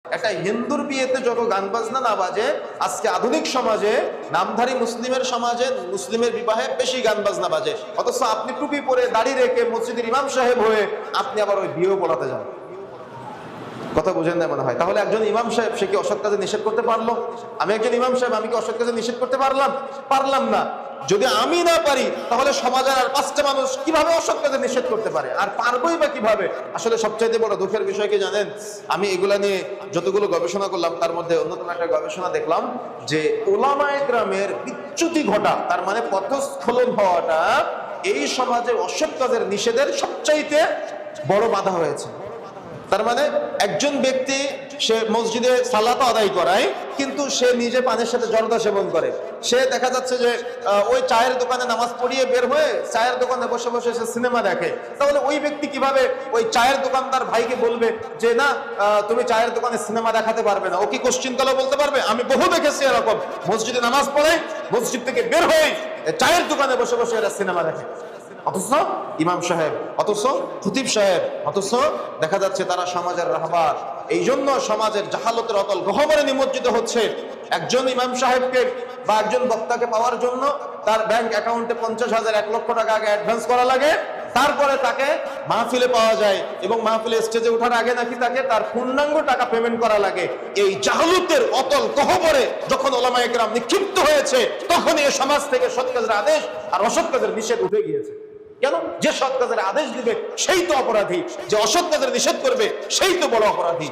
একটা হিন্দুর বিয়েতে যত গান বাজনা না বাজে, আজকে আধুনিক সমাজে নামধারী মুসলিমের সমাজে মুসলিমের বিবাহে বেশি গান বাজনা বাজে। অথচ আপনি টুপি পরে দাড়ি রেখে মসজিদের ইমাম সাহেব হয়ে আপনি আবার ওই বিয়েও পড়াতে যান। কথা বুঝেন না মনে হয়? তাহলে একজন ইমাম সাহেব সে কি অসৎ কাজে নিষেধ করতে পারলো? আমি একজন ইমাম সাহেব, আমি কি অসৎ কাজে নিষেধ করতে পারলাম না। যদি আমি না পারি তাহলে সমাজের আর 5টা মানুষ কিভাবে অসৎ কাজে নিষেধ করতে পারে? আর পারবোই বা কিভাবে? আসলে সবচাইতে বড় দুঃখের বিষয় কি জানেন? আমি এগুলা নিয়ে যতগুলো গবেষণা করলাম তার মধ্যে অন্যতম একটা গবেষণা দেখলাম যে উলামায়ে কেরামের বিচ্যুতি ঘটা, তার মানে পথস্খলন হওয়াটা এই সমাজে অসৎ কাজের নিষেধের সবচাইতে বড় বাধা হয়েছে। তার মানে একজন ব্যক্তি সে মসজিদে সালাত আদায় করায়, কিন্তু সে নিজে পানের সাথে জর্দা সেবন করে। সে দেখা যাচ্ছে যে ওই চায়ের দোকানে নামাজ পড়িয়ে বের হয়ে চায়ের দোকানে বসে বসে সে সিনেমা দেখে। তাহলে ওই ব্যক্তি কিভাবে ওই চায়ের দোকানদার ভাইকে বলবে যে না, তুমি চায়ের দোকানে সিনেমা দেখাতে পারবে না? ও কি কোশ্চিন কালে বলতে পারবে? আমি বহু দেখেছি এরকম, মসজিদে নামাজ পড়ে মসজিদ থেকে বের হয়ে চায়ের দোকানে বসে বসে এরা সিনেমা দেখে। অথচ ইমাম সাহেব, অথচ খতিব সাহেব, অথচ দেখা যাচ্ছে তারা সমাজের রাহবার। এই জন্য সমাজের জাহালতের অতল গহ্বরে নিমজ্জিত হচ্ছে। একজন ইমাম সাহেবকে বা একজন বক্তাকে পাওয়ার জন্য তার ব্যাংক অ্যাকাউন্টে 50,000 1 লক্ষ টাকা আগে অ্যাডভান্স করা লাগে, তারপরে তাকে মাহফিলে পাওয়া যায় এবং মাহফিলে স্টেজে ওঠার আগে নাকি তাকে তার পূর্ণাঙ্গ টাকা পেমেন্ট করা লাগে। এই জাহালতের অতল গহ্বরে যখন উলামায়ে কেরাম নিক্ষিপ্ত হয়েছে, তখন এই সমাজ থেকে সৎ কাজের আদেশ আর অসৎ কাজের নিষেধ উঠে গিয়েছে। কেন? যে সৎ কাজের আদেশ দিবে সেই তো অপরাধী, যে অসৎ কাজের নিষেধ করবে সেই তো বড় অপরাধী।